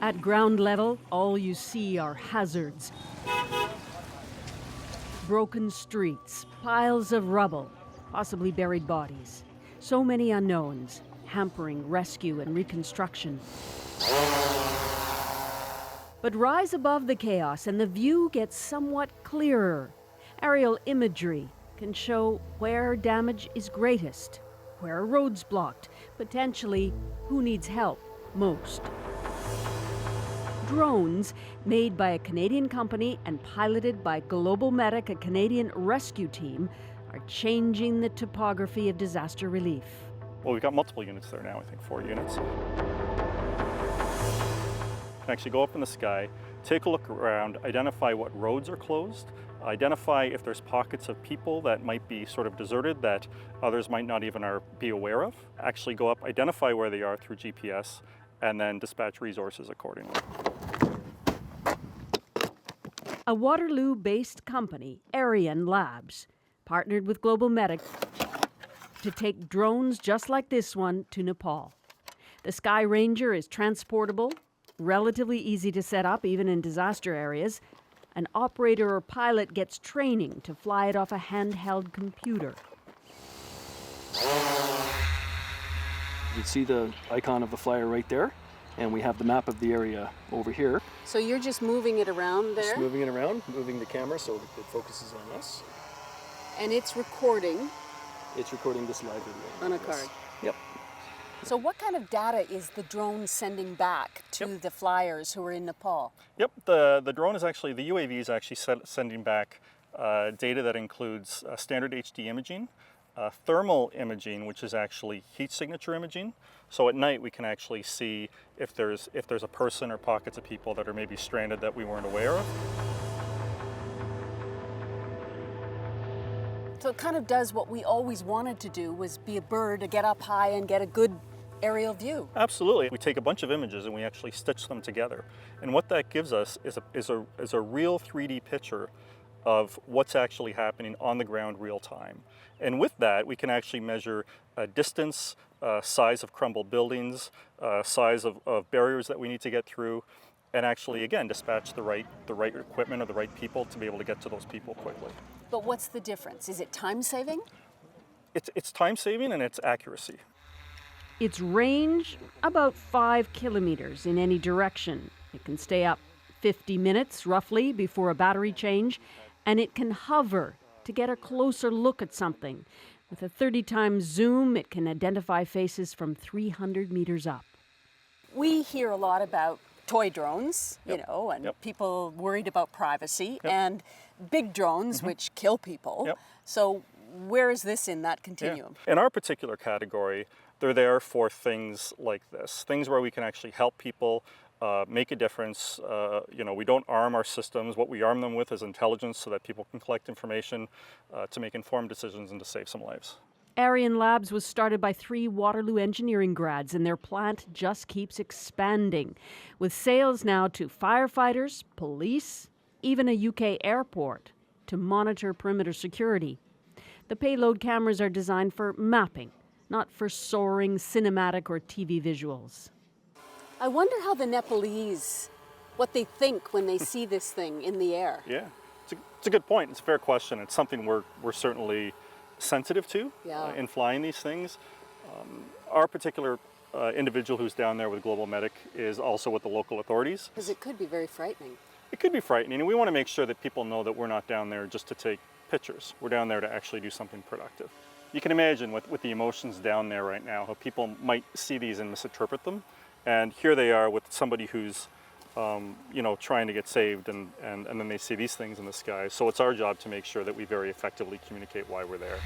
At ground level, all you see are hazards. Broken streets, piles of rubble, possibly buried bodies. So many unknowns, hampering rescue and reconstruction. But rise above the chaos and the view gets somewhat clearer. Aerial imagery can show where damage is greatest, where a road's blocked, potentially who needs help most. Drones, made by a Canadian company and piloted by Global Medic, a Canadian rescue team, are changing the topography of disaster relief. Well, we've got multiple units there now, I think 4 units. You can actually go up in the sky, take a look around, identify what roads are closed, identify if there's pockets of people that might be sort of deserted that others might not even be aware of. Actually go up, identify where they are through GPS, and then dispatch resources accordingly. A Waterloo-based company, Ariane Labs, partnered with Global Medic to take drones just like this one to Nepal. The Sky Ranger is transportable, relatively easy to set up even in disaster areas. An operator or pilot gets training to fly it off a handheld computer. You can see the icon of the flyer right there, and we have the map of the area over here. So you're just moving it around there? Just moving it around, moving the camera so it focuses on us. And it's recording? It's recording this live video. On a card? Yep. So what kind of data is the drone sending back to the flyers who are in Nepal? Yep, the drone is actually, the UAV is actually sending back data that includes standard HD imaging, thermal imaging, which is actually heat signature imaging. So at night we can actually see if there's a person or pockets of people that are maybe stranded that we weren't aware of. So it kind of does what we always wanted to do, was be a bird, to get up high and get a good aerial view. Absolutely. We take a bunch of images and we actually stitch them together. And what that gives us is a real 3D picture of what's actually happening on the ground real time. And with that, we can actually measure distance, size of crumbled buildings, size of barriers that we need to get through, and actually, again, dispatch the right equipment or the right people to be able to get to those people quickly. But what's the difference? Is it time saving? It's time saving and it's accuracy. Its range, about 5 kilometers in any direction. It can stay up 50 minutes, roughly, before a battery change, and it can hover to get a closer look at something. With a 30 times zoom, it can identify faces from 300 meters up. We hear a lot about toy drones, you know, and people worried about privacy, and big drones, which kill people. So where is this in that continuum? In our particular category, they're there for things like this, things where we can actually help people, make a difference. You know, we don't arm our systems. What we arm them with is intelligence so that people can collect information to make informed decisions and to save some lives. Ariane Labs was started by 3 Waterloo engineering grads, and their plant just keeps expanding, with sales now to firefighters, police, even a UK airport to monitor perimeter security. The payload cameras are designed for mapping, not for soaring cinematic or TV visuals. I wonder how the Nepalese, what they think when they see this thing in the air. Yeah, it's a good point. It's a fair question. It's something we're certainly sensitive to in flying these things. Our particular individual who's down there with Global Medic is also with the local authorities. Because it could be very frightening. It could be frightening, and we want to make sure that people know that we're not down there just to take pictures. We're down there to actually do something productive. You can imagine with the emotions down there right now, how people might see these and misinterpret them. And here they are with somebody who's you know, trying to get saved, and then they see these things in the sky. So it's our job to make sure that we very effectively communicate why we're there.